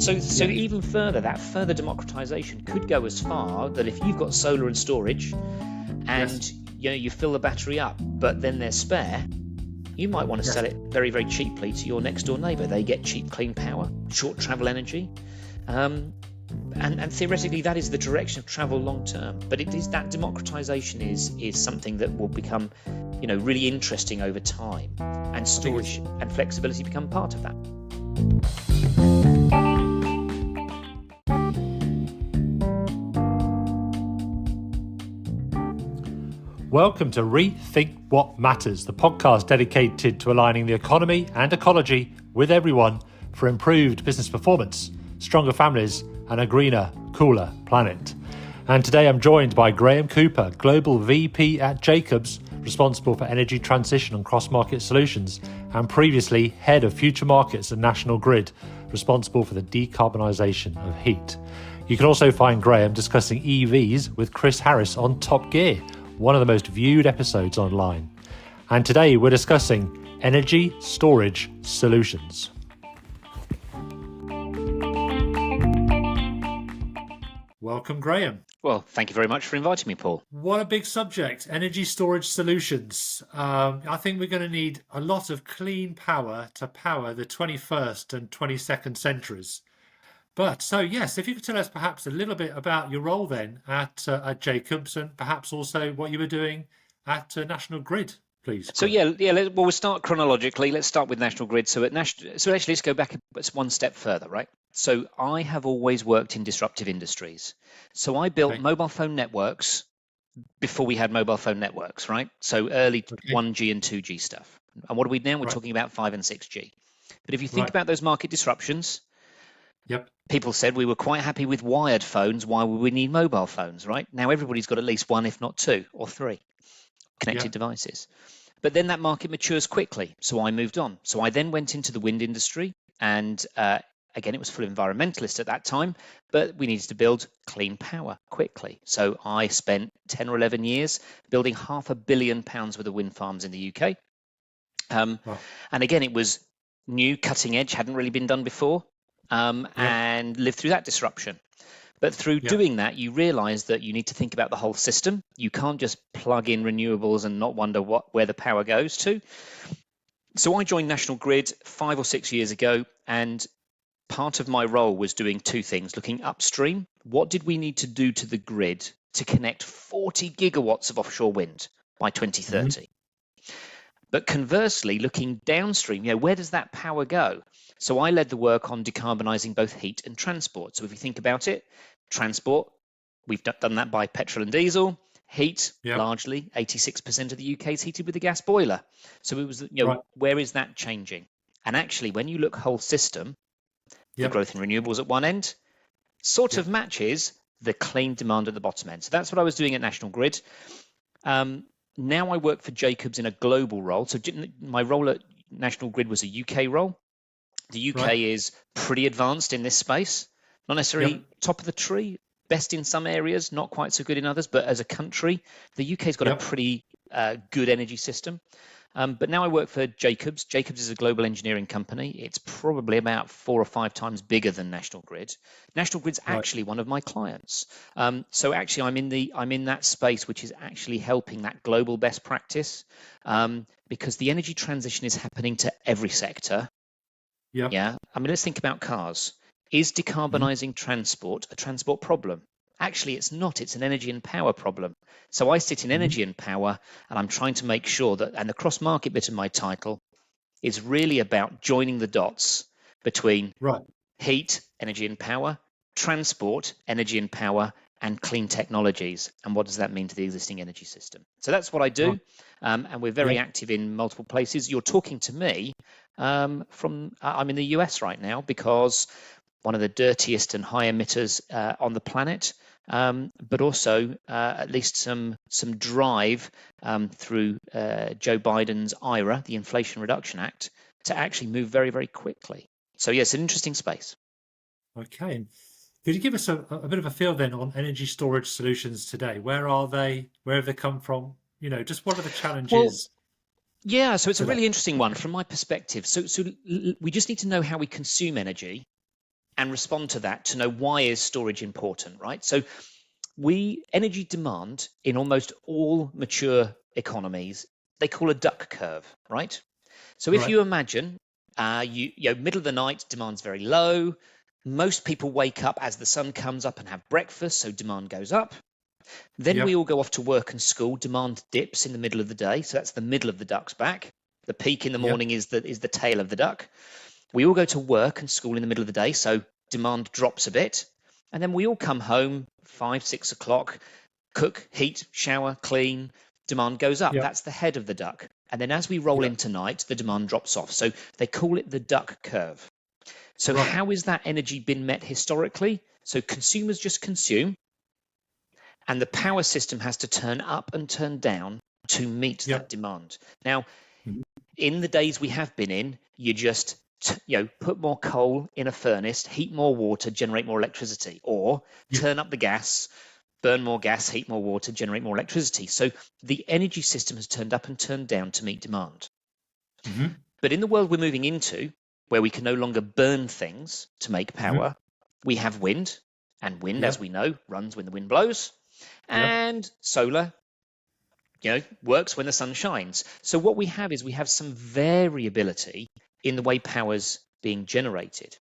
So even further, that further democratization could go as far that if you've got solar and storage and you fill the battery up, but then there's spare, you might want to sell it very, very cheaply to your next door neighbour. They get cheap, clean power, short travel energy. And theoretically, that is the direction of travel long term. But it is that democratization is something that will become, really interesting over time, and storage and flexibility become part of that. Welcome to Rethink What Matters, the podcast dedicated to aligning the economy and ecology with everyone for improved business performance, stronger families, and a greener, cooler planet. And today I'm joined by Graeme Cooper, Global VP at Jacobs, responsible for energy transition and cross-market solutions, and previously Head of Future Markets at National Grid, responsible for the decarbonisation of heat. You can also find Graeme discussing EVs with Chris Harris on Top Gear, one of the most viewed episodes online. And today we're discussing energy storage solutions. Welcome, Graeme. Well, thank you very much for inviting me, Paul. What a big subject, energy storage solutions. I think we're going to need a lot of clean power to power the 21st and 22nd centuries. But so, yes, if you could tell us perhaps a little bit about your role then at Jacobs, and perhaps also what you were doing at National Grid, please. So we'll start chronologically. Let's start with National Grid. So actually, let's go back one step further, right? So I have always worked in disruptive industries. So I built mobile phone networks before we had mobile phone networks, right? So early 1G and 2G stuff. And what are we now? We're talking about 5 and 6G. But if you think about those market disruptions, people said we were quite happy with wired phones. Why would we need mobile phones, right? Now everybody's got at least one, if not two or three connected devices. But then that market matures quickly. So I moved on. So I then went into the wind industry, and again, it was full of environmentalists at that time, but we needed to build clean power quickly. So I spent 10 or 11 years building £500 million worth of wind farms in the UK. And again, it was new, cutting edge, hadn't really been done before. And lived through that disruption. But through doing that, you realize that you need to think about the whole system. You can't just plug in renewables and not wonder where the power goes to. So I joined National Grid 5 or 6 years ago, and part of my role was doing two things: looking upstream, what did we need to do to the grid to connect 40 gigawatts of offshore wind by 2030? But conversely, looking downstream, where does that power go? So I led the work on decarbonising both heat and transport. So if you think about it, transport, we've done that by petrol and diesel. Heat, largely 86% of the UK is heated with a gas boiler. So it was, where is that changing? And actually, when you look whole system, the growth in renewables at one end sort of matches the clean demand at the bottom end. So that's what I was doing at National Grid. Now I work for Jacobs in a global role. So my role at National Grid was a UK role. The UK is pretty advanced in this space, not necessarily top of the tree, best in some areas, not quite so good in others. But as a country, the UK's got a pretty good energy system. But now I work for Jacobs. Jacobs is a global engineering company. It's probably about 4 or 5 times bigger than National Grid. National Grid's actually one of my clients. So actually, I'm in that space, which is actually helping that global best practice, because the energy transition is happening to every sector. I mean, let's think about cars. Is decarbonising transport a transport problem? Actually, it's not. It's an energy and power problem. So I sit in energy and power, and I'm trying to make sure that, and the cross-market bit of my title is really about joining the dots between heat, energy and power, transport, energy and power, and clean technologies. And what does that mean to the existing energy system? So that's what I do. And we're very active in multiple places. You're talking to me I'm in the US right now, because one of the dirtiest and high emitters on the planet, but also at least some drive through Joe Biden's IRA, the Inflation Reduction Act, to actually move very, very quickly. So yes, an interesting space. Okay. Could you give us a bit of a feel then on energy storage solutions today? Where are they? Where have they come from? Just what are the challenges? So it's a really interesting one from my perspective. So we just need to know how we consume energy and respond to that to know why is storage important, right? So energy demand in almost all mature economies, they call a duck curve, right? So if you imagine, middle of the night, demand's very low. Most people wake up as the sun comes up and have breakfast, so demand goes up. Then we all go off to work and school. Demand dips in the middle of the day, so that's the middle of the duck's back. The peak in the morning is the tail of the duck. We all go to work and school in the middle of the day, so demand drops a bit. And then we all come home 5, 6 o'clock, cook, heat, shower, clean. Demand goes up. That's the head of the duck. And then as we roll into night, the demand drops off. So they call it the duck curve. So how has that energy been met historically? So consumers just consume, and the power system has to turn up and turn down to meet that demand. Now, in the days we have been in, you just put more coal in a furnace, heat more water, generate more electricity, or turn up the gas, burn more gas, heat more water, generate more electricity. So the energy system has turned up and turned down to meet demand. But in the world we're moving into, where we can no longer burn things to make power, we have wind, and wind, as we know, runs when the wind blows, and solar works when the sun shines. So what we have is we have some variability in the way power's being generated.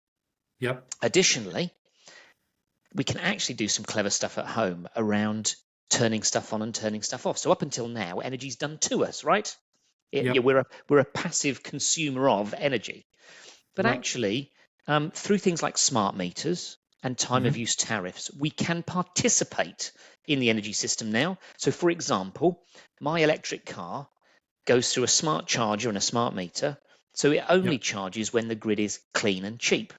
Additionally, we can actually do some clever stuff at home around turning stuff on and turning stuff off. So up until now, energy's done to us, right? We're a passive consumer of energy. But actually, through things like smart meters and time of use tariffs, we can participate in the energy system now. So for example, my electric car goes through a smart charger and a smart meter. So it only charges when the grid is clean and cheap.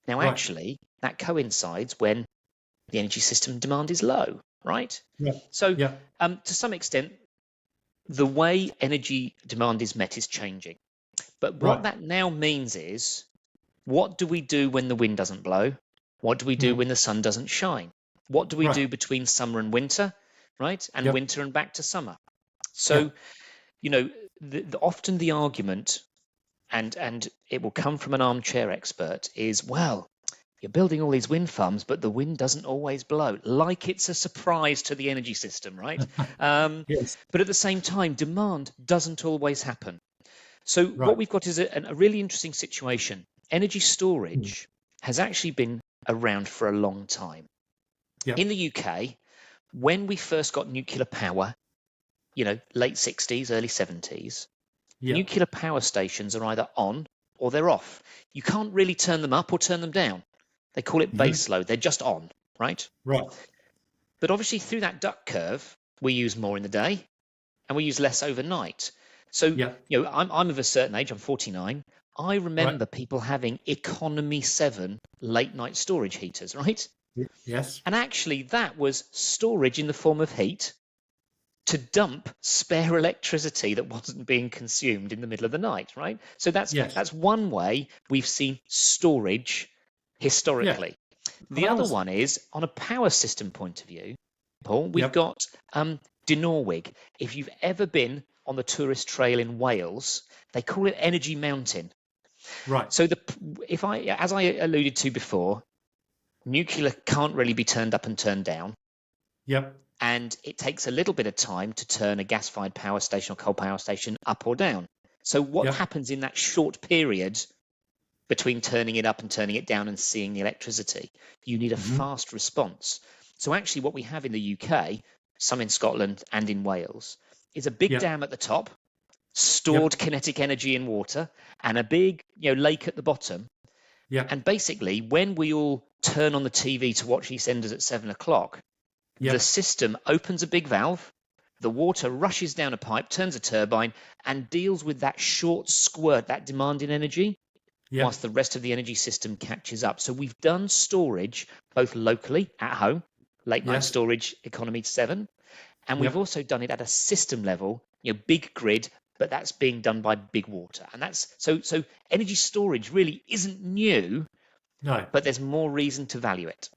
Now, actually, that coincides when the energy system demand is low, right? So to some extent, the way energy demand is met is changing. But what that now means is, what do we do when the wind doesn't blow? What do we do when the sun doesn't shine? What do we do between summer and winter, right? And winter and back to summer. So, often the argument, and it will come from an armchair expert, is, well, you're building all these wind farms, but the wind doesn't always blow, like it's a surprise to the energy system, right? But at the same time, demand doesn't always happen. So what we've got is a really interesting situation. Energy storage has actually been around for a long time. In the UK, when we first got nuclear power, late 60s, early 70s, nuclear power stations are either on or they're off. You can't really turn them up or turn them down. They call it base load. They're just on, right? But obviously through that duck curve, we use more in the day and we use less overnight. So, I'm of a certain age, I'm 49. I remember people having economy 7 late night storage heaters, right? And actually that was storage in the form of heat to dump spare electricity that wasn't being consumed in the middle of the night, right? So that's one way we've seen storage historically. The other one is, on a power system point of view, Paul, we've got Dinorwig. If you've ever been on the tourist trail in Wales, they call it Energy Mountain. So as I alluded to before, nuclear can't really be turned up and turned down. And it takes a little bit of time to turn a gas-fired power station or coal power station up or down. So what happens in that short period between turning it up and turning it down and seeing the electricity? You need a fast response. So actually what we have in the UK, some in Scotland and in Wales, is a big dam at the top, stored kinetic energy in water, and a big lake at the bottom. And basically, when we all turn on the TV to watch EastEnders at 7 o'clock, the system opens a big valve, the water rushes down a pipe, turns a turbine, and deals with that short squirt, that demand in energy, whilst the rest of the energy system catches up. So we've done storage both locally at home, late night storage, economy 7, and we've also done it at a system level, big grid, but that's being done by big water. And that's so energy storage really isn't new, but there's more reason to value it.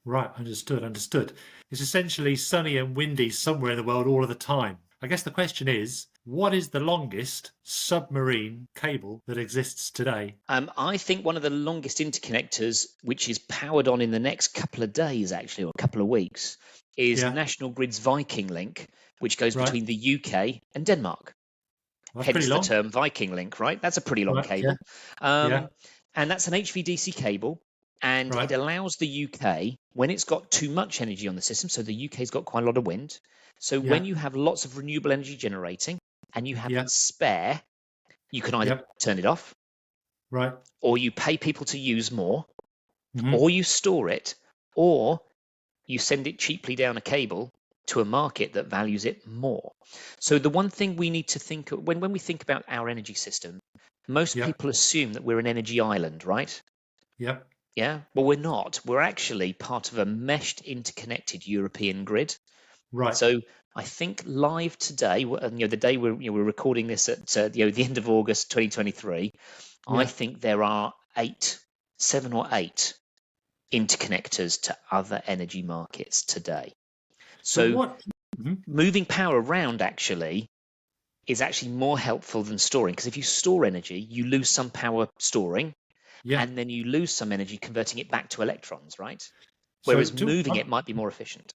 Understood. It's essentially sunny and windy somewhere in the world all of the time. I guess the question is, what is the longest submarine cable that exists today? I think one of the longest interconnectors, which is powered on in the next couple of days, actually, or a couple of weeks, is Yeah, National Grid's Viking link, which goes right. between the UK and Denmark. Well, that's pretty Hence the long. term Viking link, right? That's a pretty long Right. Yeah. cable. Yeah. And that's an HVDC cable. And it Right. allows the UK, when it's got too much energy on the system, so the UK's got quite a lot of wind. So Yeah. when you have lots of renewable energy generating and you have Yeah. spare, you can either Yep. turn it off, Right. or you pay people to use more, Hmm. or you store it, or you send it cheaply down a cable to a market that values it more. So the one thing we need to think of, when we think about our energy system, most Yep. people assume that we're an energy island, right? Yep. Yeah. Well, we're not. We're actually part of a meshed, interconnected European grid. Right. So I think live today, the day we're recording this at the end of August 2023, I Yeah. think there are 7 or 8 interconnectors to other energy markets today. So So what? Mhm. moving power around actually is actually more helpful than storing, because if you store energy, you lose some power storing, Yeah. and then you lose some energy converting it back to electrons, right? So Whereas moving it um, might be more efficient.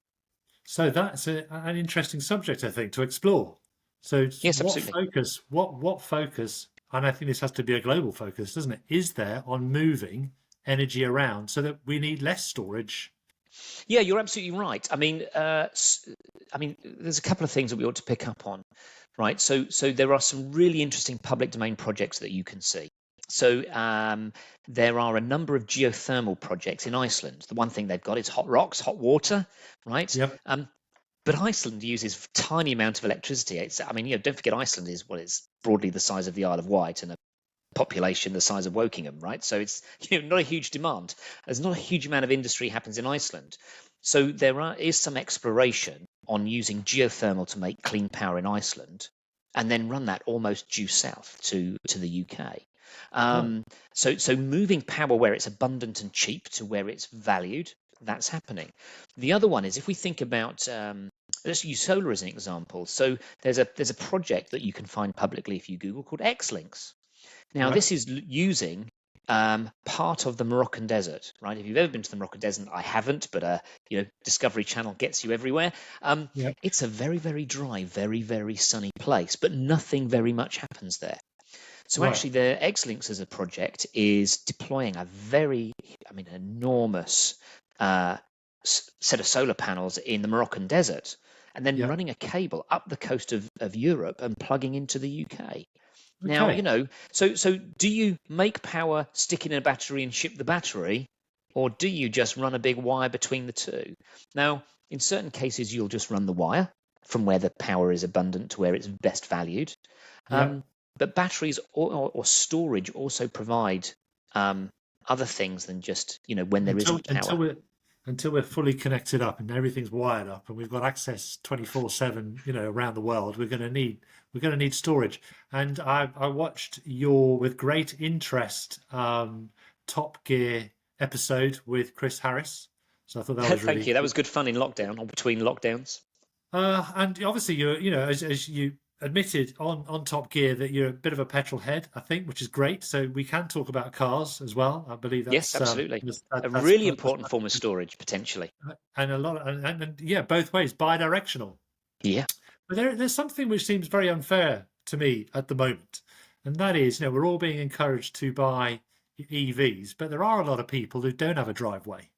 so that's an interesting subject, I think, to explore. So Yes, what absolutely. focus? What focus? And I think this has to be a global focus, doesn't it? Is there on moving energy around so that we need less storage? Yeah, you're absolutely right. I mean, there's a couple of things that we ought to pick up on, right? So there are some really interesting public domain projects that you can see. So there are a number of geothermal projects in Iceland. The one thing they've got is hot rocks, hot water, right? Yep. But Iceland uses a tiny amount of electricity. Don't forget Iceland is what is broadly the size of the Isle of Wight and a population the size of Wokingham, right? So it's not a huge demand. There's not a huge amount of industry happens in Iceland. So is some exploration on using geothermal to make clean power in Iceland, and then run that almost due south to the UK. Right. So moving power where it's abundant and cheap to where it's valued, that's happening. The other one is, if we think about let's use solar as an example. So there's a project that you can find publicly if you Google, called Xlinks. Now, Right. this is using part of the Moroccan desert, right? If you've ever been to the Moroccan desert, I haven't, but Discovery Channel gets you everywhere. Yep. It's a very, very dry, very, very sunny place, but nothing very much happens there. So Right. actually, the Xlinks as a project is deploying a enormous set of solar panels in the Moroccan desert, and then Yep. running a cable up the coast of Europe and plugging into the UK. Now, Okay. so do you make power, stick in a battery and ship the battery, or do you just run a big wire between the two? Now, in certain cases, you'll just run the wire from where the power is abundant to where it's best valued. Yep. But batteries or storage also provide other things than just, when there until isn't until power. we're until we're fully connected up and everything's wired up and we've got access 24/7, around the world, we're going to need storage. And I watched your with great interest Top Gear episode with Chris Harris, so I thought that was Thank really you. That was good fun in lockdown or between lockdowns. and obviously as you admitted on Top Gear that you're a bit of a petrol head, I think, which is great. So we can talk about cars as well. I believe Yes, that's absolutely. A that's really important form of storage, potentially. and a lot and yeah, both ways, bi-directional. Yeah. But there's something which seems very unfair to me at the moment, and that is, we're all being encouraged to buy EVs, but there are a lot of people who don't have a driveway,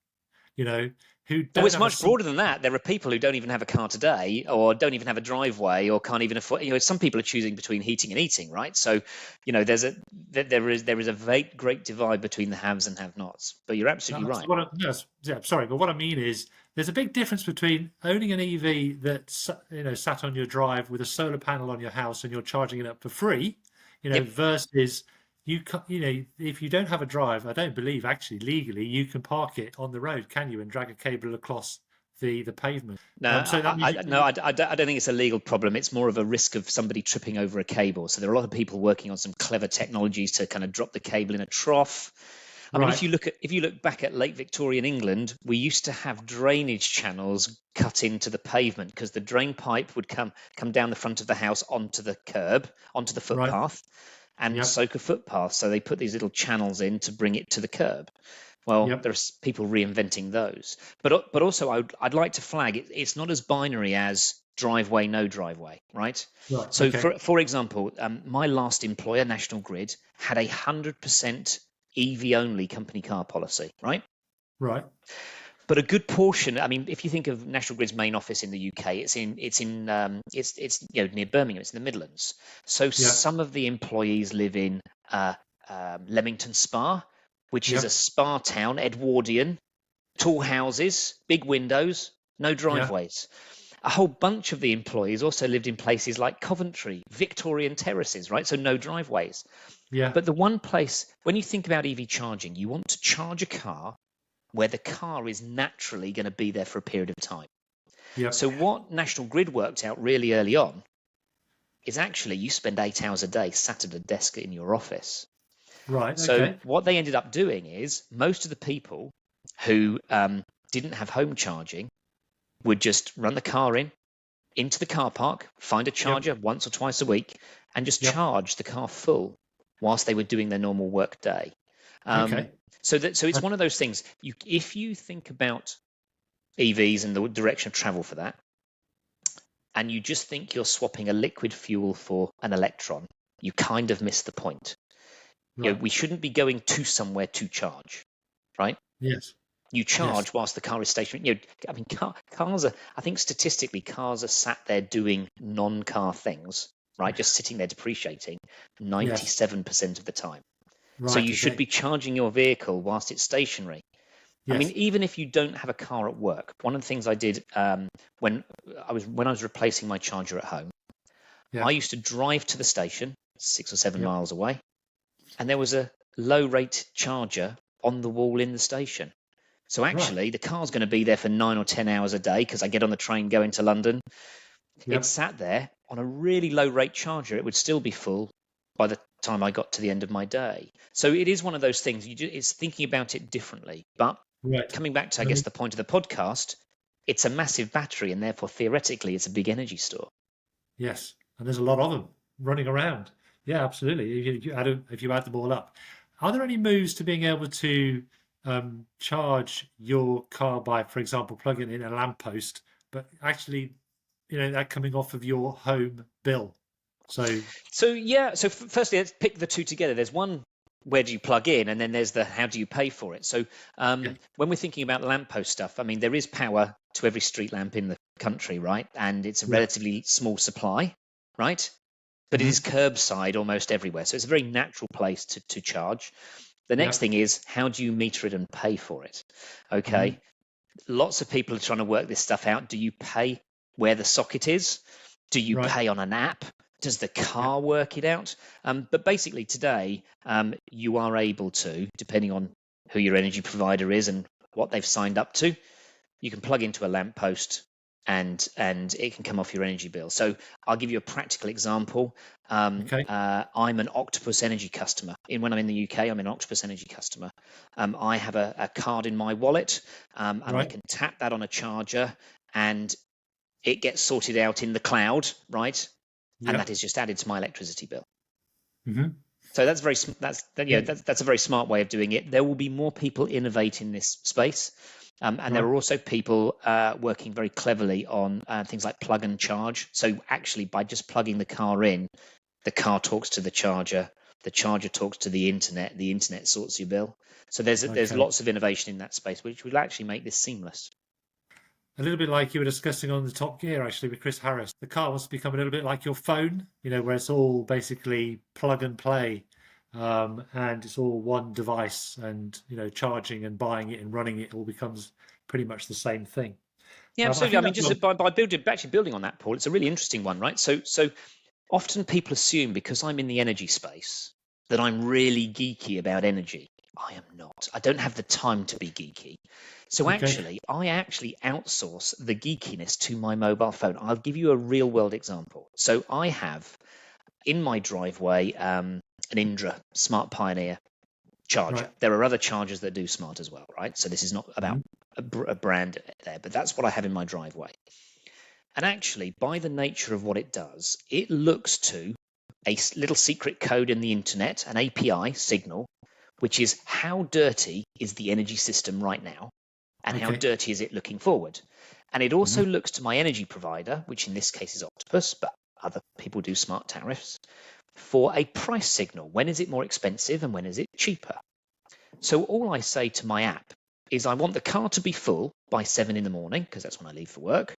you know, who Oh, don't it's have a much broader than that. There are people who don't even have a car today, or don't even have a driveway, or can't even afford. Some people are choosing between heating and eating, right? So, there is a great divide between the haves and have-nots. But you're absolutely So right. yes, yeah, sorry, but what I mean is there's a big difference between owning an EV that's sat on your drive with a solar panel on your house and you're charging it up for free, Yep. versus if you don't have a drive, I don't believe actually legally you can park it on the road, can you, and drag a cable across the pavement. No, So that means I don't think it's a legal problem. It's more of a risk of somebody tripping over a cable. So there are a lot of people working on some clever technologies to kind of drop the cable in a trough. I mean, if you look back at late Victorian England, we used to have drainage channels cut into the pavement because the drain pipe would come down the front of the house onto the curb, onto the footpath, and soak a footpath. So they put these little channels in to bring it to the curb. Well, there's people reinventing those. But also, I'd like to flag it's not as binary as driveway, no driveway, right? So, for example, my last employer, National Grid, had 100% EV only company car policy, right? Right. But a good portion, I mean, if you think of National Grid's main office in the UK, it's near Birmingham, it's in the Midlands. So some of the employees live in Leamington Spa, which is a spa town, Edwardian, tall houses, big windows, no driveways. A whole bunch of the employees also lived in places like Coventry, Victorian terraces, right? So no driveways. But the one place, when you think about EV charging, you want to charge a car where the car is naturally going to be there for a period of time. So what National Grid worked out really early on is actually you spend 8 hours a day sat at a desk in your office. Right. So what they ended up doing is most of the people who didn't have home charging would just run the car into the car park, find a charger once or twice a week, and just charge the car full whilst they were doing their normal work day. So it's one of those things. If you think about EVs and the direction of travel for that, and you just think you're swapping a liquid fuel for an electron, you kind of miss the point. We shouldn't be going to somewhere to charge, right? Yes. You charge whilst the car is stationary. I mean, cars are, I think statistically, cars are sat there doing non-car things, right? Just sitting there depreciating 97% of the time. Right, so you should be charging your vehicle whilst it's stationary. I mean, even if you don't have a car at work, one of the things I did when I was replacing my charger at home, I used to drive to the station 6 or 7 miles away, and there was a low rate charger on the wall in the station. So actually, the car's going to be there for 9 or 10 hours a day because I get on the train going to London. It sat there on a really low rate charger. It would still be full by the time I got to the end of my day. So it is one of those things. It's thinking about it differently. But coming back to, I guess, the point of the podcast, it's a massive battery, and therefore theoretically, it's a big energy store. Yes, and there's a lot of them running around. Yeah, absolutely. If you add them all up, are there any moves to being able to charge your car by, for example, plugging in a lamppost, but actually, that coming off of your home bill? So firstly, let's pick the two together. There's one, where do you plug in, and then there's the how do you pay for it. So when we're thinking about the lamppost stuff, I mean, there is power to every street lamp in the country, right? And it's a relatively small supply, right? But it is curbside almost everywhere. So it's a very natural place to charge. The next thing is, how do you meter it and pay for it? Okay. Lots of people are trying to work this stuff out. Do you pay where the socket is? Do you pay on an app? Does the car work it out? But basically today, you are able to, depending on who your energy provider is and what they've signed up to, you can plug into a lamppost and it can come off your energy bill. So I'll give you a practical example. I'm an Octopus Energy customer. When I'm in the UK, I'm an Octopus Energy customer. I have a card in my wallet, and I can tap that on a charger, and it gets sorted out in the cloud, right? And that is just added to my electricity bill. So that's a very smart way of doing it. There will be more people innovate in this space. And there are also people working very cleverly on things like plug and charge. So actually, by just plugging the car in, the car talks to the charger talks to the internet sorts your bill. So there's lots of innovation in that space, which will actually make this seamless. A little bit like you were discussing on the Top Gear, actually, with Chris Harris. The car wants to become a little bit like your phone, where it's all basically plug and play. And it's all one device, and charging and buying it and running it all becomes pretty much the same thing. Yeah, absolutely. I mean, just by building on that, Paul, it's a really interesting one, right? So often people assume because I'm in the energy space that I'm really geeky about energy. I am not. I don't have the time to be geeky. So actually, I outsource the geekiness to my mobile phone. I'll give you a real world example. So I have in my driveway an Indra Smart Pioneer charger. Right. There are other chargers that do smart as well, right? So this is not about a brand there, but that's what I have in my driveway. And actually, by the nature of what it does, it looks to a little secret code in the internet, an API signal, which is how dirty is the energy system right now, and how dirty is it looking forward. And it also looks to my energy provider, which in this case is Octopus, but other people do smart tariffs, for a price signal. When is it more expensive and when is it cheaper? So all I say to my app is I want the car to be full by 7 in the morning, because that's when I leave for work.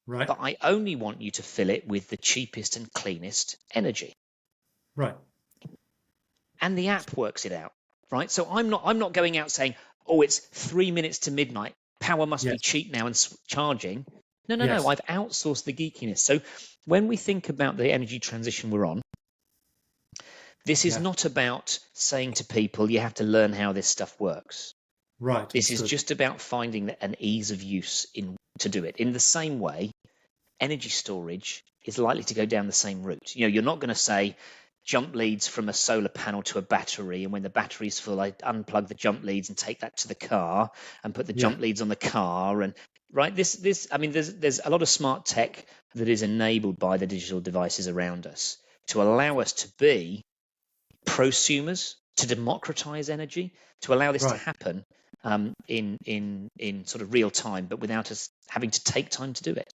Right. But I only want you to fill it with the cheapest and cleanest energy. Right. And the app works it out, right? So I'm not going out saying, oh, it's 3 minutes to midnight. Power must be cheap now and charging. No. I've outsourced the geekiness. So when we think about the energy transition we're on, this is not about saying to people, you have to learn how this stuff works. Right. This is just about finding an ease of use to do it. In the same way, energy storage is likely to go down the same route. You're not going to say jump leads from a solar panel to a battery, and when the battery's full, I unplug the jump leads and take that to the car and put the jump leads on the car. And right, there's a lot of smart tech that is enabled by the digital devices around us to allow us to be prosumers, to democratize energy, to allow this to happen in sort of real time, but without us having to take time to do it.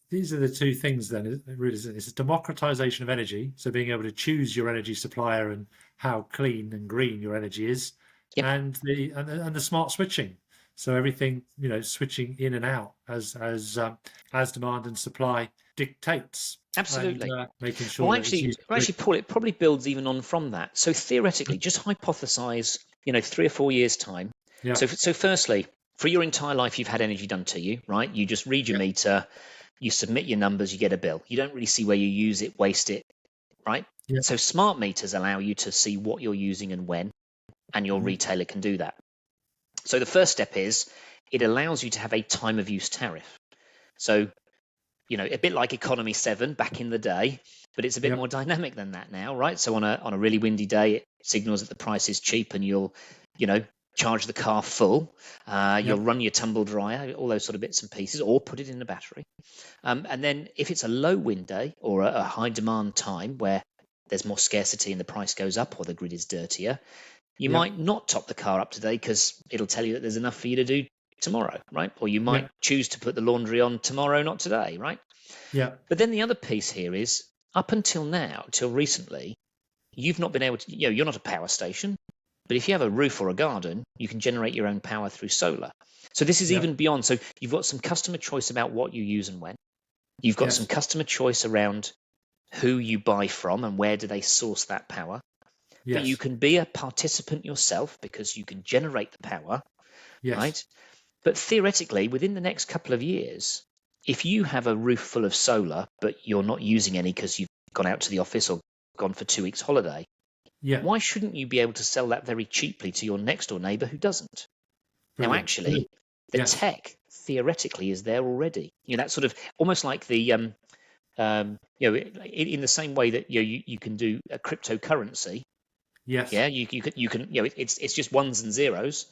These are the two things then, really, isn't it? It's a democratization of energy, so being able to choose your energy supplier and how clean and green your energy is, and the smart switching. So everything, switching in and out as demand and supply dictates. Absolutely. And, making sure well, actually, Paul, it probably builds even on from that. So theoretically, just hypothesize, 3 or 4 years' time. Yeah. So firstly, for your entire life, you've had energy done to you, right? You just read your meter, you submit your numbers, you get a bill. You don't really see where you use it, waste it, right? Yeah. So smart meters allow you to see what you're using and when, and your retailer can do that. So the first step is it allows you to have a time of use tariff. So, a bit like Economy 7 back in the day, but it's a bit more dynamic than that now, right? So on a really windy day, it signals that the price is cheap and you'll, charge the car full. You'll run your tumble dryer, all those sort of bits and pieces, or put it in a battery. And then if it's a low wind day or a high demand time where there's more scarcity and the price goes up or the grid is dirtier, you might not top the car up today because it'll tell you that there's enough for you to do tomorrow, right? Or you might choose to put the laundry on tomorrow, not today, right? Yeah. But then the other piece here is up until now, till recently, you've not been able to, you're not a power station, but if you have a roof or a garden, you can generate your own power through solar. So this is even beyond. So you've got some customer choice about what you use and when. You've got some customer choice around who you buy from and where do they source that power. But you can be a participant yourself because you can generate the power, right? But theoretically, within the next couple of years, if you have a roof full of solar, but you're not using any because you've gone out to the office or gone for 2 weeks holiday, why shouldn't you be able to sell that very cheaply to your next door neighbour who doesn't? Brilliant. Now, actually, the tech theoretically is there already. That's sort of almost like the, in the same way that you can do a cryptocurrency. Yes. Yeah, you can. It's just ones and zeros.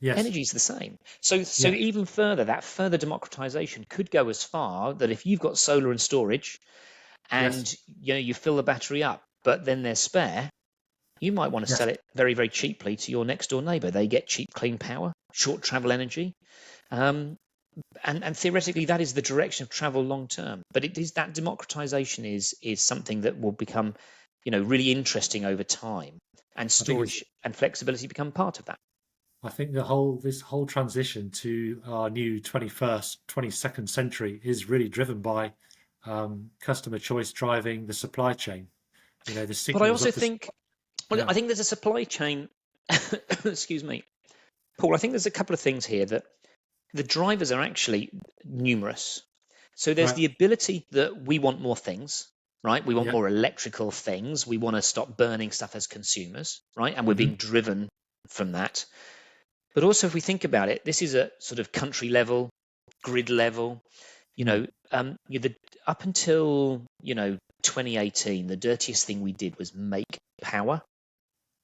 Yes. Energy is the same. So even further, that further democratization could go as far that if you've got solar and storage, and you fill the battery up, but then there's spare, you might want to sell it very, very cheaply to your next door neighbour. They get cheap, clean power, short travel energy, and theoretically that is the direction of travel long term. But it is that democratization is something that will become, really interesting over time, and storage and flexibility become part of that. I think this whole transition to our new 21st, 22nd century is really driven by customer choice driving the supply chain. The signals. But I also think, I think there's a supply chain. Excuse me, Paul. I think there's a couple of things here that the drivers are actually numerous. So there's the ability that we want more things, right? We want more electrical things. We want to stop burning stuff as consumers, right? And we're being driven from that. But also, if we think about it, this is a sort of country level, grid level. Up until 2018, the dirtiest thing we did was make power.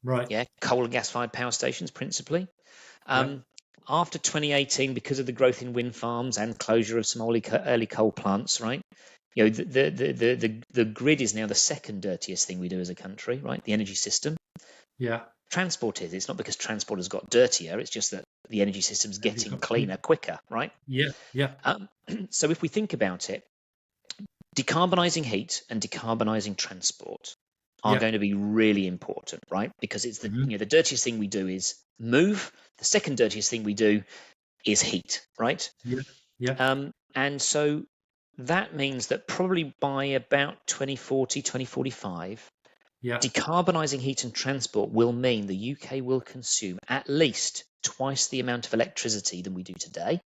Right. Yeah, coal and gas-fired power stations principally. Yeah. After 2018, because of the growth in wind farms and closure of some early coal plants, right? The grid is now the second dirtiest thing we do as a country, right? The energy system. Yeah. Transport is. It's not because transport has got dirtier. It's just that the energy system's getting cleaner quicker, right? Yeah. Yeah. So if we think about it, decarbonising heat and decarbonising transport are going to be really important, right? Because it's the the dirtiest thing we do is move. The second dirtiest thing we do is heat, right? Yeah. Yeah. And so that means that probably by about 2040, 2045, Yeah. decarbonising heat and transport will mean the UK will consume at least twice the amount of electricity than we do today.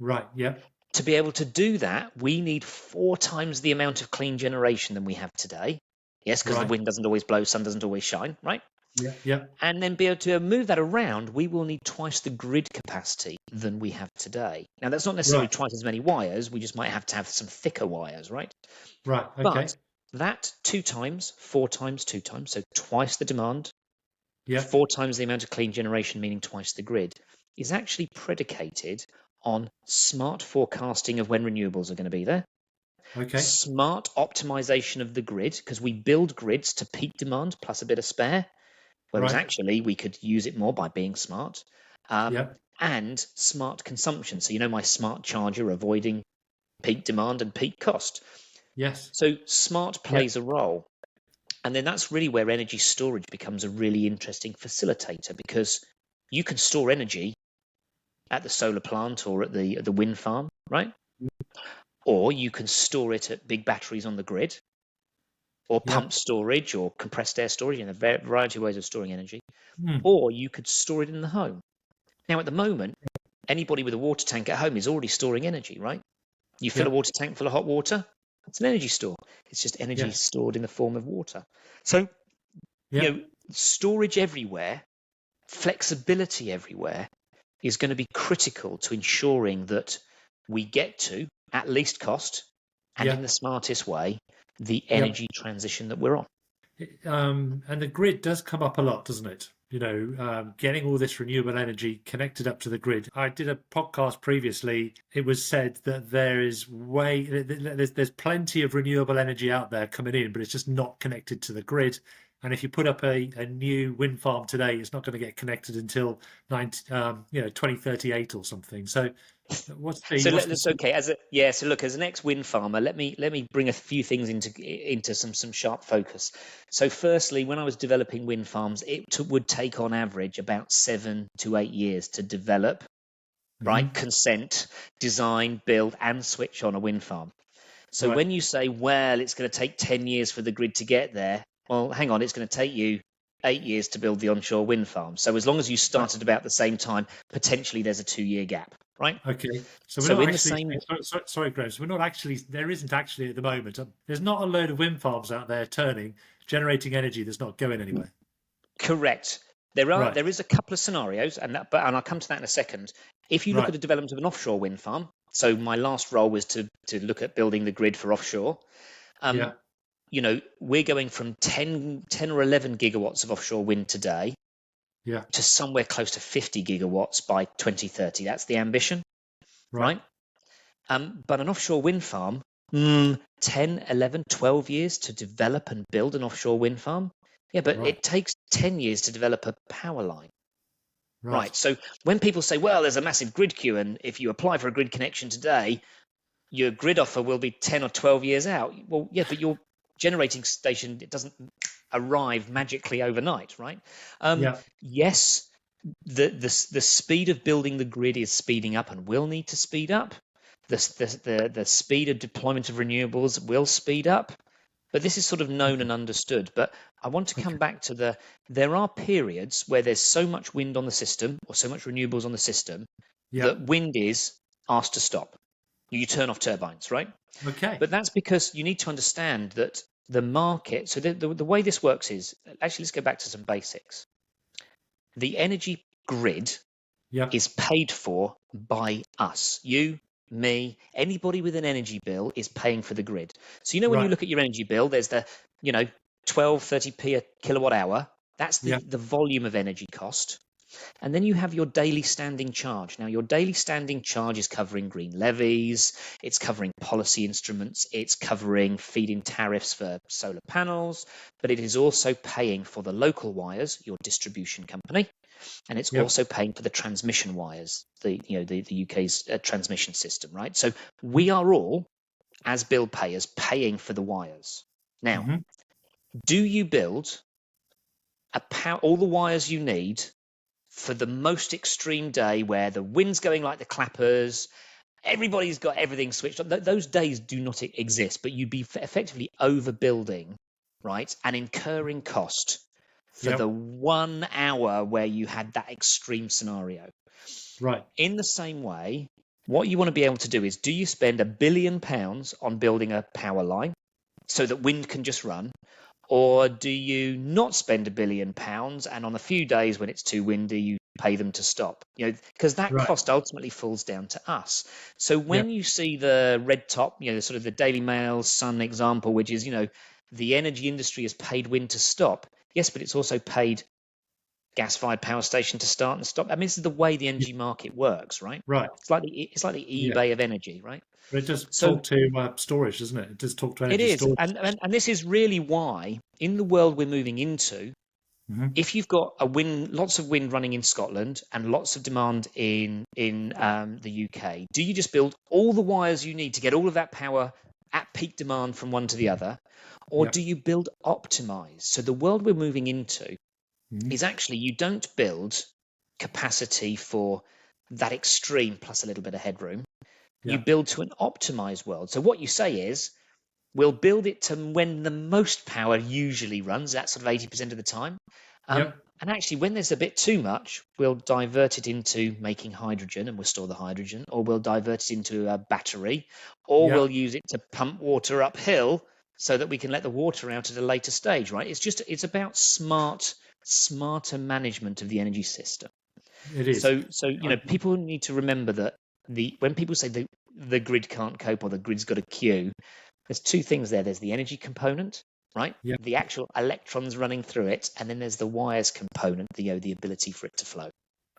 Right. Yeah. To be able to do that, we need 4 times the amount of clean generation than we have today. Yes, because the wind doesn't always blow, sun doesn't always shine, right? Yeah. Yeah. And then be able to move that around, we will need twice the grid capacity than we have today. Now, that's not necessarily twice as many wires. We just might have to have some thicker wires, right? Right. Okay. But that 2 times, 4 times, 2 times, so twice the demand, 4 times the amount of clean generation, meaning twice the grid, is actually predicated on smart forecasting of when renewables are going to be there. Okay. Smart optimization of the grid, because we build grids to peak demand plus a bit of spare, whereas actually we could use it more by being smart. And smart consumption. So my smart charger avoiding peak demand and peak cost. Yes. So smart plays a role. And then that's really where energy storage becomes a really interesting facilitator, because you can store energy at the solar plant or at the wind farm, right? Or you can store it at big batteries on the grid, or pump storage or compressed air storage, a variety of ways of storing energy. Or you could store it in the home. Now, at the moment, anybody with a water tank at home is already storing energy, right? You fill a water tank full of hot water, it's an energy store. It's just energy stored in the form of water. So, storage everywhere, flexibility everywhere is going to be critical to ensuring that we get to, at least cost, and in the smartest way, the energy transition that we're on. And the grid does come up a lot, doesn't it? Getting all this renewable energy connected up to the grid. I did a podcast previously. It was said that there's plenty of renewable energy out there coming in, but it's just not connected to the grid. And if you put up a new wind farm today, it's not going to get connected until 2038 or something. So what's the... So that's okay. So look, as an ex-wind farmer, let me bring a few things into some sharp focus. So firstly, when I was developing wind farms, it would take on average about 7 to 8 years to develop, right? Consent, design, build, and switch on a wind farm. So when you say, well, it's going to take 10 years for the grid to get there, well, hang on, it's going to take you 8 years to build the onshore wind farm. So as long as you start at about the same time, potentially there's a 2-year gap, right? Okay. So we're not actually... Sorry, Graeme. So we're not actually... There isn't actually at the moment... There's not a load of wind farms out there generating energy that's not going anywhere. Correct. There is a couple of scenarios, and I'll come to that in a second. If you look at the development of an offshore wind farm, so my last role was to look at building the grid for offshore. We're going from 10 or 11 gigawatts of offshore wind today to somewhere close to 50 gigawatts by 2030. That's the ambition, right? But an offshore wind farm, 10, 11, 12 years to develop and build an offshore wind farm. Yeah, but it takes 10 years to develop a power line. Right. So when people say, well, there's a massive grid queue, and if you apply for a grid connection today, your grid offer will be 10 or 12 years out. Well, yeah, but your generating station, it doesn't arrive magically overnight, right? Yes, the speed of building the grid is speeding up and will need to speed up. The speed of deployment of renewables will speed up, but this is sort of known and understood. But I want to come back to there are periods where there's so much wind on the system or so much renewables on the system that wind is asked to stop. You turn off turbines, right? Okay. But that's because you need to understand that the market, so the way this works is, actually, let's go back to some basics. The energy grid is paid for by us. You, me, anybody with an energy bill is paying for the grid. So, when you look at your energy bill, there's the, 12, 30p a kilowatt hour, That's the volume of energy cost. And then you have your daily standing charge. Now, your daily standing charge is covering green levies, it's covering policy instruments, it's covering feed-in tariffs for solar panels, but it is also paying for the local wires, your distribution company, and it's also paying for the transmission wires, the UK's transmission system, right? So we are all, as bill payers, paying for the wires. Now, do you build all the wires you need for the most extreme day where the wind's going like the clappers, everybody's got everything switched on? Those days do not exist, but you'd be effectively overbuilding, right, and incurring cost for the 1 hour where you had that extreme scenario. Right. In the same way, what you want to be able to do is, do you spend £1 billion on building a power line so that wind can just run? Or do you not spend £1 billion and on a few days when it's too windy, you pay them to stop? Because that cost ultimately falls down to us. So when you see the red top, sort of the Daily Mail, Sun example, which is, the energy industry has paid wind to stop. Yes, but it's also paid gas-fired power station to start and stop. I mean, this is the way the energy market works, right? Right. It's like the eBay of energy, right? But it does talk to storage, doesn't it? It does talk to energy storage. It is, and this is really why, in the world we're moving into, if you've got lots of wind running in Scotland and lots of demand in the UK, do you just build all the wires you need to get all of that power at peak demand from one to the other, or do you build optimized? So the world we're moving into is actually, you don't build capacity for that extreme plus a little bit of headroom. You build to an optimized world. So what you say is, we'll build it to when the most power usually runs, that's sort of 80% of the time. And actually, when there's a bit too much, we'll divert it into making hydrogen, and we'll store the hydrogen, or we'll divert it into a battery, or we'll use it to pump water uphill so that we can let the water out at a later stage, right? It's about smarter management of the energy system. It is. So people need to remember that when people say the grid can't cope or the grid's got a queue, there's two things there. There's the energy component, right? The actual electrons running through it, and then there's the wires component, the ability for it to flow.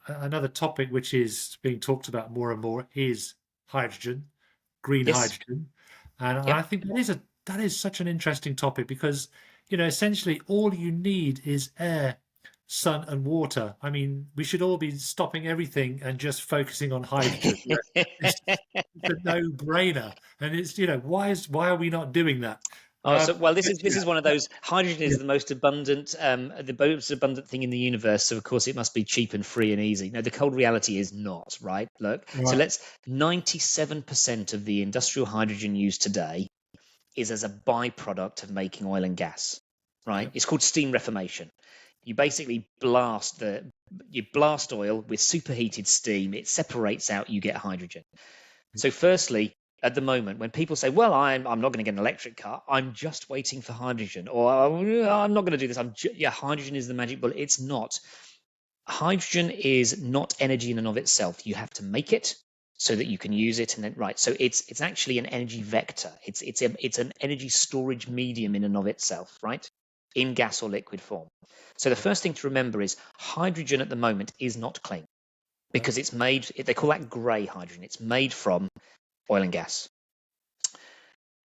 Another topic which is being talked about more and more is hydrogen, green hydrogen, and I think that is such an interesting topic because essentially all you need is air, sun and water. I mean, we should all be stopping everything and just focusing on hydrogen. It's a no-brainer, and it's why are we not doing that? This is one of those. Hydrogen is the most abundant thing in the universe. So of course it must be cheap and free and easy. No, the cold reality is not, right? Look, so 97% of the industrial hydrogen used today is as a byproduct of making oil and gas, right? It's called steam reformation. You basically blast oil with superheated steam. It separates out. You get hydrogen. So firstly, at the moment, when people say, well, I'm not going to get an electric car, I'm just waiting for hydrogen, or I'm not going to do this. Hydrogen is the magic bullet. It's not. Hydrogen is not energy in and of itself. You have to make it so that you can use it, and then So it's actually an energy vector. It's an energy storage medium in and of itself, right? In gas or liquid form. So the first thing to remember is hydrogen at the moment is not clean because it's made. They call that grey hydrogen. It's made from oil and gas.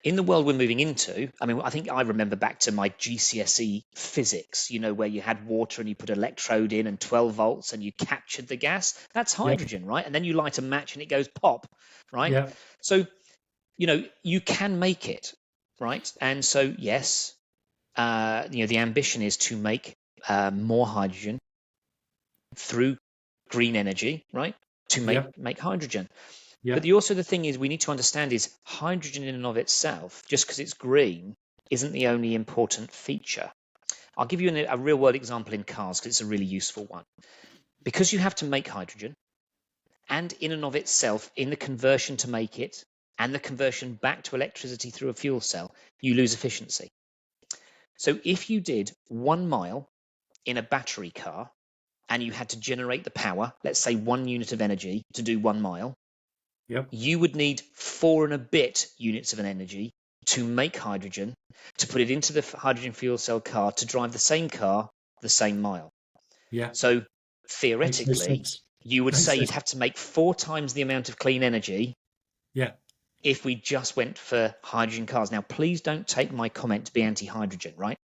In the world we're moving into, I think I remember back to my GCSE physics, where you had water and you put an electrode in and 12 volts and you captured the gas. That's hydrogen, right? And then you light a match and it goes pop, right? Yeah. So, you can make it, right? And so, yes, the ambition is to make more hydrogen through green energy, right? To make hydrogen. But the thing is, we need to understand is hydrogen in and of itself, just because it's green, isn't the only important feature. I'll give you a real world example in cars because it's a really useful one. Because you have to make hydrogen, and in and of itself, in the conversion to make it, and the conversion back to electricity through a fuel cell, you lose efficiency. So if you did 1 mile in a battery car, and you had to generate the power, let's say 1 unit of energy to do 1 mile, you would need 4 and a bit units of an energy to make hydrogen, to put it into the hydrogen fuel cell car, to drive the same car the same mile. Yeah. So Makes no theoretically, sense. you would Makes say sense. you'd have to make 4 times the amount of clean energy Yeah. if we just went for hydrogen cars. Now, please don't take my comment to be anti-hydrogen, right?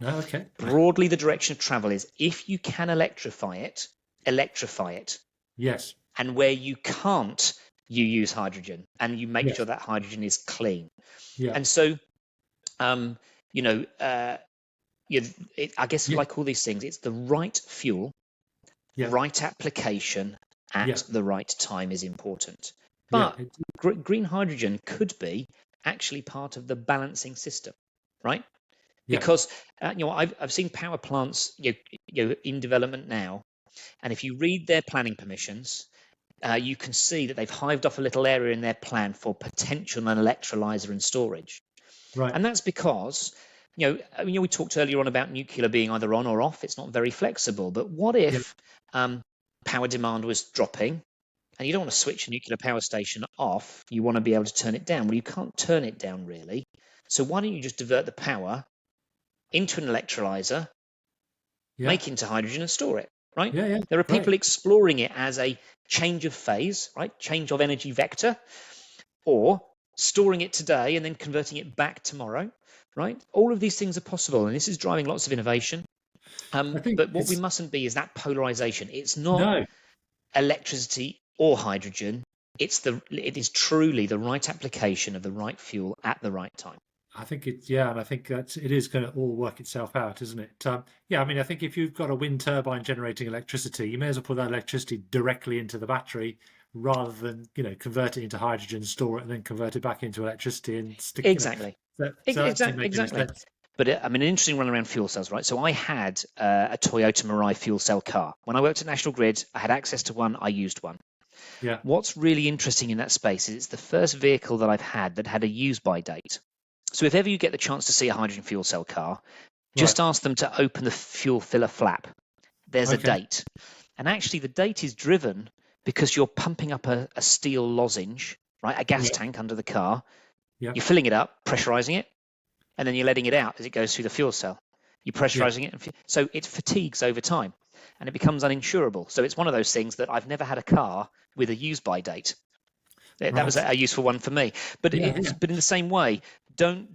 No, okay. Broadly, the direction of travel is if you can electrify it, electrify it. Yes. And where you can't, you use hydrogen and you make Yes. sure that hydrogen is clean. Yeah. And so, you know, I guess Yeah. like all these things, it's the right fuel, Yeah. right application at Yeah. the right time is important. Yeah. But green hydrogen could be actually part of the balancing system, right? Yeah. Because I've seen power plants in development now, and if you read their planning permissions, you can see that they've hived off a little area in their plan for potential and electrolyzer and storage. Right. And that's because, we talked earlier on about nuclear being either on or off. It's not very flexible. But what if power demand was dropping and you don't want to switch a nuclear power station off? You want to be able to turn it down. Well, you can't turn it down really. So why don't you just divert the power into an electrolyzer, make into hydrogen and store it, right? Yeah. There are people exploring it as a change of phase, right? Change of energy vector, or storing it today and then converting it back tomorrow, right? All of these things are possible, and this is driving lots of innovation. But what we mustn't be is that polarization. It's not electricity or hydrogen. It is truly the right application of the right fuel at the right time. I think and I think it is going to all work itself out, isn't it? I mean, I think if you've got a wind turbine generating electricity, you may as well put that electricity directly into the battery rather than convert it into hydrogen, store it, and then convert it back into electricity and stick. Exactly. Exactly. But an interesting run around fuel cells, right? So I had a Toyota Mirai fuel cell car. When I worked at National Grid, I had access to one. I used one. Yeah. What's really interesting in that space is it's the first vehicle that I've had that had a use-by date. So if ever you get the chance to see a hydrogen fuel cell car, just ask them to open the fuel filler flap. There's a date. And actually the date is driven because you're pumping up a steel lozenge, right? A gas tank under the car. Yeah. You're filling it up, pressurizing it, and then you're letting it out as it goes through the fuel cell. You're pressurizing it. So it fatigues over time and it becomes uninsurable. So it's one of those things that I've never had a car with a use-by date. That was a useful one for me. But but in the same way, nothing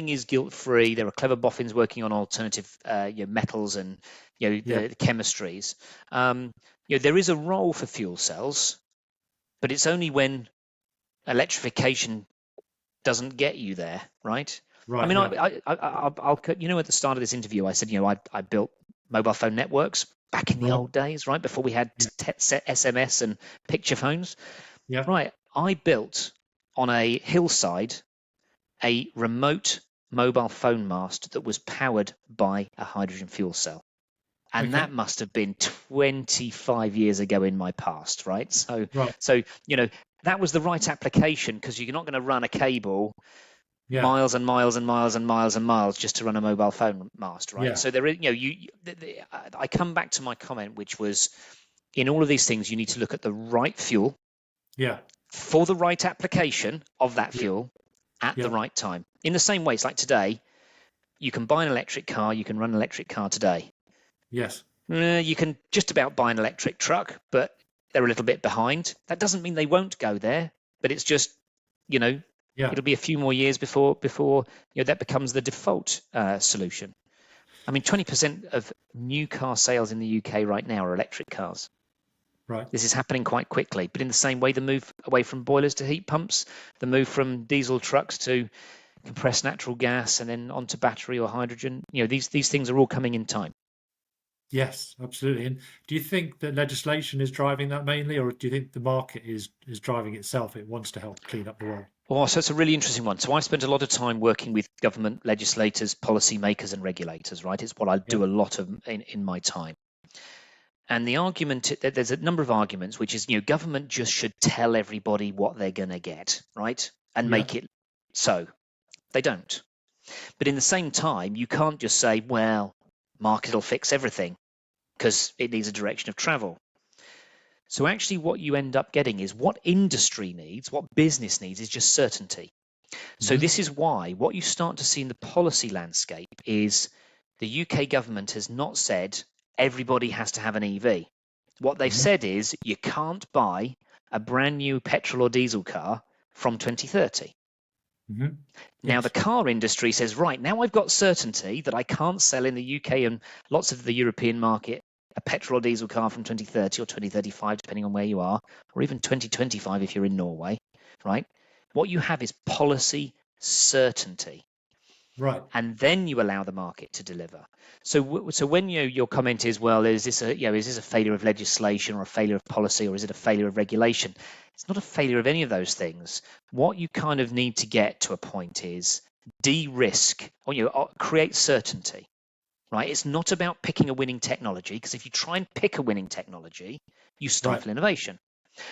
is guilt-free. There are clever boffins working on alternative metals and the chemistries. There is a role for fuel cells, but it's only when electrification doesn't get you there, right? I mean, I'll at the start of this interview, I said, I built mobile phone networks back in the old days, right? Before we had SMS and picture phones. Yeah. Right. I built on a hillside a remote mobile phone mast that was powered by a hydrogen fuel cell. And that must have been 25 years ago in my past, right? So that was the right application because you're not going to run a cable miles and miles and miles and miles and miles just to run a mobile phone mast, right? So there is, I come back to my comment, which was in all of these things, you need to look at the right fuel for the right application of that fuel at the right time. In the same way, it's like today, you can buy an electric car, you can run an electric car today. Yes. You can just about buy an electric truck, but they're a little bit behind. That doesn't mean they won't go there, but it's just, it'll be a few more years before that becomes the default solution. I mean, 20% of new car sales in the UK right now are electric cars. Right. This is happening quite quickly, but in the same way, the move away from boilers to heat pumps, the move from diesel trucks to compressed natural gas and then onto battery or hydrogen, these things are all coming in time. Yes, absolutely. And do you think that legislation is driving that mainly, or do you think the market is driving itself? It wants to help clean up the world. Oh, so it's a really interesting one. So I spent a lot of time working with government legislators, policymakers, and regulators, right? It's what I do a lot of in my time. And the argument, there's a number of arguments, which is, government just should tell everybody what they're going to get, right? And make it so. They don't. But in the same time, you can't just say, well, market will fix everything because it needs a direction of travel. So actually what you end up getting is what industry needs, what business needs is just certainty. So this is why what you start to see in the policy landscape is the UK government has not said everybody has to have an EV. What they've said is you can't buy a brand new petrol or diesel car from 2030. Mm-hmm. Now, the car industry says, right, now I've got certainty that I can't sell in the UK and lots of the European market a petrol or diesel car from 2030 or 2035, depending on where you are, or even 2025 if you're in Norway, right? What you have is policy certainty. Right. And then you allow the market to deliver. So when your comment is, well, is this a failure of legislation or a failure of policy, or is it a failure of regulation? It's not a failure of any of those things. What you kind of need to get to a point is de-risk, or create certainty, right? It's not about picking a winning technology, because if you try and pick a winning technology, you stifle innovation.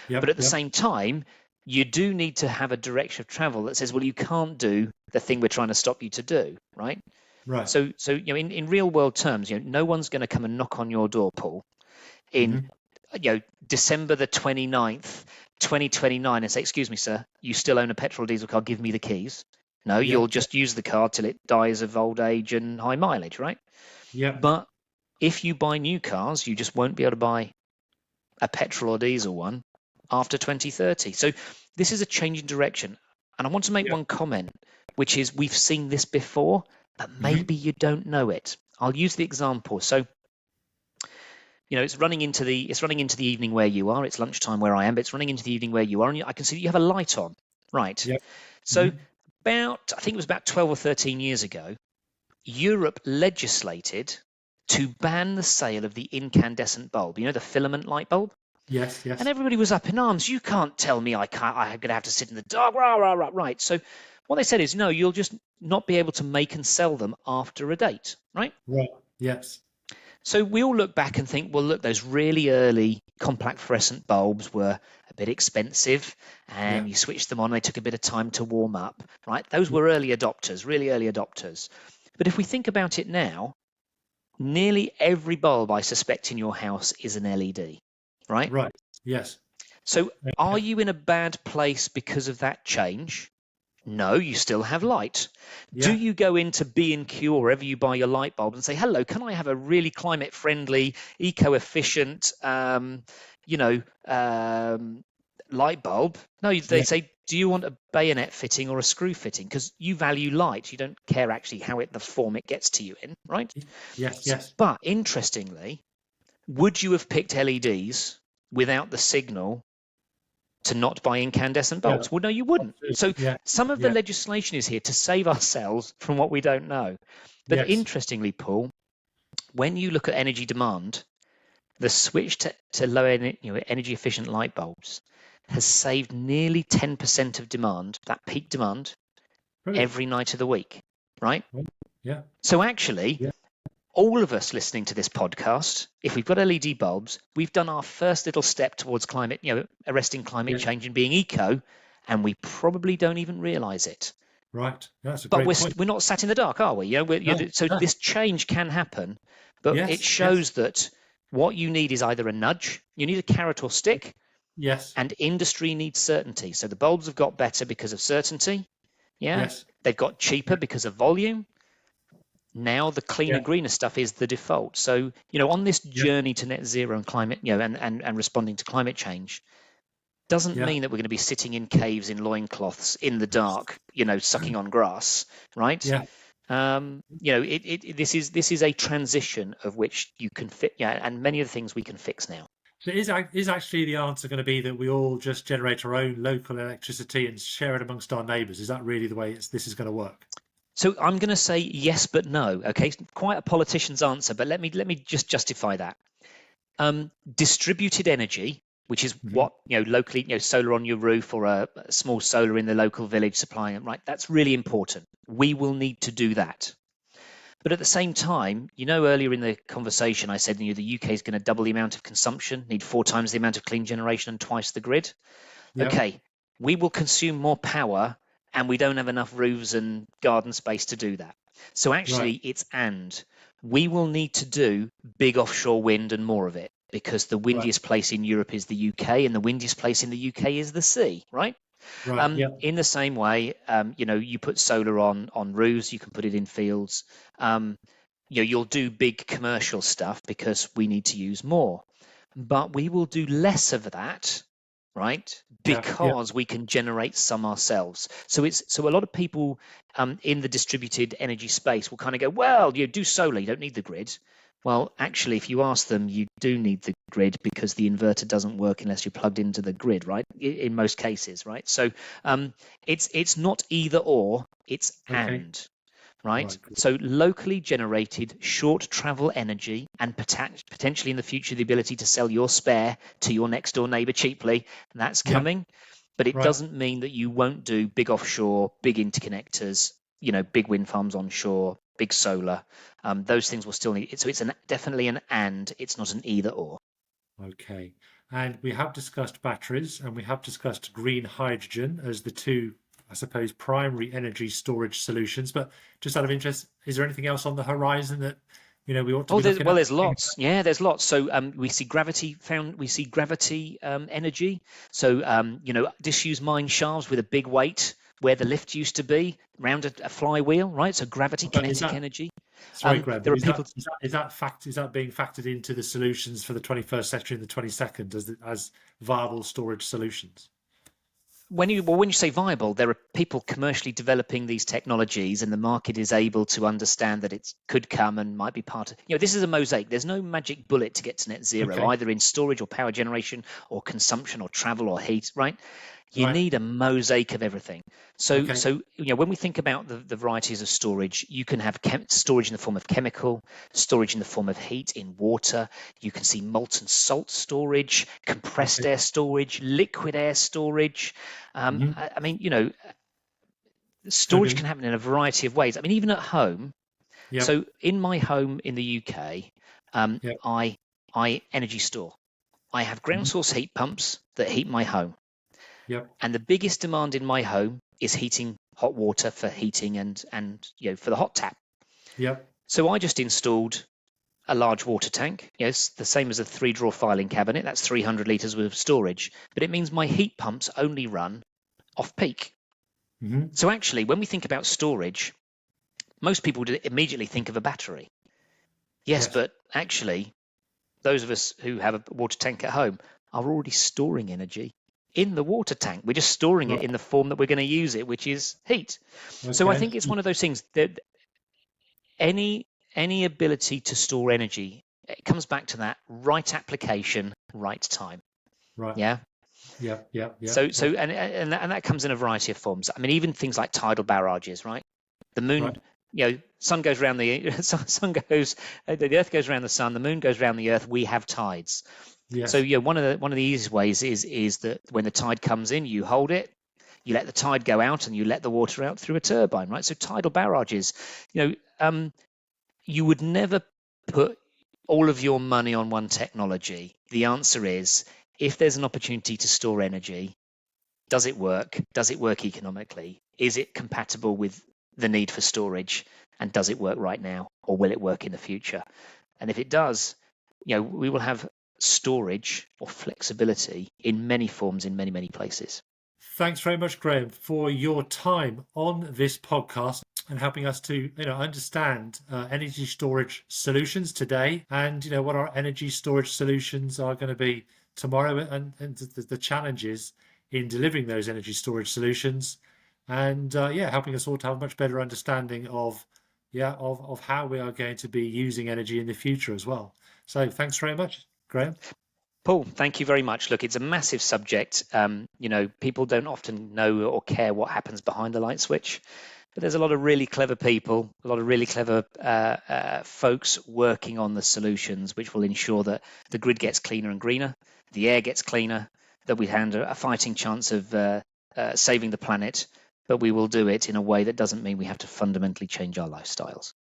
But at the same time, you do need to have a direction of travel that says, well, you can't do the thing we're trying to stop you to do, right? Right. So in real world terms, no one's going to come and knock on your door, Paul, in December the 29th, 2029, and say, excuse me, sir, you still own a petrol diesel car, give me the keys. No, you'll just use the car till it dies of old age and high mileage, right? Yeah. But if you buy new cars, you just won't be able to buy a petrol or diesel one after 2030. So this is a change in direction. And I want to make one comment, which is we've seen this before, but maybe you don't know it. I'll use the example. So, it's running into the evening where you are. It's lunchtime where I am, but it's running into the evening where you are, and I can see that you have a light on, right? Yep. So I think it was about 12 or 13 years ago, Europe legislated to ban the sale of the incandescent bulb, the filament light bulb. Yes. And everybody was up in arms. You can't tell me I'm going to have to sit in the dark. Rah, rah, rah. Right. So what they said is, no, you'll just not be able to make and sell them after a date, right? Right. Yes. So we all look back and think, well, look, those really early compact fluorescent bulbs were a bit expensive, and you switched them on. They took a bit of time to warm up, right? Those were early adopters, really early adopters. But if we think about it now, nearly every bulb, I suspect, in your house is an LED, right? Right. Yes. So are you in a bad place because of that change? No, you still have light. Do you go into B&Q or wherever you buy your light bulb and say, hello, can I have a really climate-friendly, eco-efficient, light bulb? No, they say, do you want a bayonet fitting or a screw fitting? Because you value light. You don't care actually the form it gets to you in, right? Yes. But interestingly, would you have picked LEDs without the signal to not buy incandescent bulbs? Well, no, you wouldn't. So some of the legislation is here to save ourselves from what we don't know. But interestingly, Paul, when you look at energy demand, the switch to low energy efficient light bulbs has saved nearly 10% of demand, that peak demand, every night of the week, right? Yeah. So actually, all of us listening to this podcast, if we've got LED bulbs, we've done our first little step towards climate, arresting climate change and being eco, and we probably don't even realize it. Right. That's a great point. We're not sat in the dark, are we? This change can happen, but it shows that what you need is either a nudge, you need a carrot or stick, and industry needs certainty. So the bulbs have got better because of certainty. They've got cheaper because of volume. Now the cleaner, greener stuff is the default. So, on this journey to net zero and climate, and responding to climate change, doesn't mean that we're going to be sitting in caves in loincloths in the dark, sucking on grass, right? This is a transition of which you can fit, and many of the things we can fix now. So is actually the answer going to be that we all just generate our own local electricity and share it amongst our neighbours? Is that really the way this is going to work? So I'm going to say yes, but no. Okay, quite a politician's answer, but let me just justify that. Distributed energy, which is what locally, solar on your roof or a small solar in the local village supplying it, right? That's really important. We will need to do that. But at the same time, earlier in the conversation, I said the UK is going to double the amount of consumption, need 4 times the amount of clean generation and twice the grid. Okay, we will consume more power, and we don't have enough roofs and garden space to do that. So actually, we will need to do big offshore wind and more of it, because the windiest place in Europe is the UK, and the windiest place in the UK is the sea, right? In the same way, you put solar on roofs, you can put it in fields. you'll do big commercial stuff because we need to use more, but we will do less of that, right? Yeah. Because we can generate some ourselves. So a lot of people in the distributed energy space will kind of go, well, you do solar, you don't need the grid. Well, actually, if you ask them, you do need the grid because the inverter doesn't work unless you're plugged into the grid, right? In most cases, right? So it's not either or, it's Okay. and. Right? Right. So locally generated short travel energy and potentially in the future the ability to sell your spare to your next door neighbor cheaply, that's Yeah. coming. But it Right. doesn't mean that you won't do big offshore, big interconnectors, big wind farms onshore, big solar. Those things will still need it. So it's definitely an and, it's not an either or. Okay. And we have discussed batteries and we have discussed green hydrogen as the two, I suppose, primary energy storage solutions. But just out of interest, is there anything else on the horizon that we ought to be looking at? There's lots. Yeah, there's lots. So we see gravity energy. So disused mine shafts with a big weight where the lift used to be, around a flywheel, right? So gravity kinetic energy. Sorry, Graeme, There but are people. is that being factored into the solutions for the 21st century and the 22nd as viable storage solutions? When you say viable, there are people commercially developing these technologies, and the market is able to understand that it could come and might be part of. This is a mosaic. There's no magic bullet to get to net zero, Okay. either in storage or power generation or consumption or travel or heat, right? You Right. need a mosaic of everything. So, Okay. when we think about the varieties of storage, you can have storage in the form of chemical, storage in the form of heat in water. You can see molten salt storage, compressed air storage, liquid air storage. I mean, storage can happen in a variety of ways. I mean, even at home. Yeah. So in my home in the UK, Yeah. I energy store. I have ground source heat pumps that heat my home. Yep. And the biggest demand in my home is heating hot water for heating and for the hot tap. Yep. So I just installed a large water tank. Yes, the same as a 3-drawer filing cabinet. That's 300 litres worth of storage. But it means my heat pumps only run off peak. Mm-hmm. So actually, when we think about storage, most people immediately think of a battery. Yes, but actually, those of us who have a water tank at home are already storing energy in the water tank. We're just storing it in the form that we're going to use it, which is heat. Okay. So I think it's one of those things that any ability to store energy, it comes back to that right application, right time. Right. Yeah. Yeah. So and that comes in a variety of forms. I mean, even things like tidal barrages, right? The moon, sun goes around the the Earth goes around the sun, the moon goes around the Earth. We have tides. Yes. So one of the easiest ways is that when the tide comes in, you hold it, you let the tide go out, and you let the water out through a turbine, right? So tidal barrages, you would never put all of your money on one technology. The answer is, if there's an opportunity to store energy, does it work? Does it work economically? Is it compatible with the need for storage? And does it work right now, or will it work in the future? And if it does, we will have storage or flexibility in many forms in many, many places. Thanks very much, Graeme, for your time on this podcast and helping us to understand energy storage solutions today, and what our energy storage solutions are going to be tomorrow, and the challenges in delivering those energy storage solutions, and helping us all to have a much better understanding of how we are going to be using energy in the future as well. So thanks very much, Graeme. Paul, thank you very much. Look, it's a massive subject. People don't often know or care what happens behind the light switch, but there's a lot of really clever people, a lot of really clever folks working on the solutions, which will ensure that the grid gets cleaner and greener, the air gets cleaner, that we have a fighting chance of saving the planet, but we will do it in a way that doesn't mean we have to fundamentally change our lifestyles.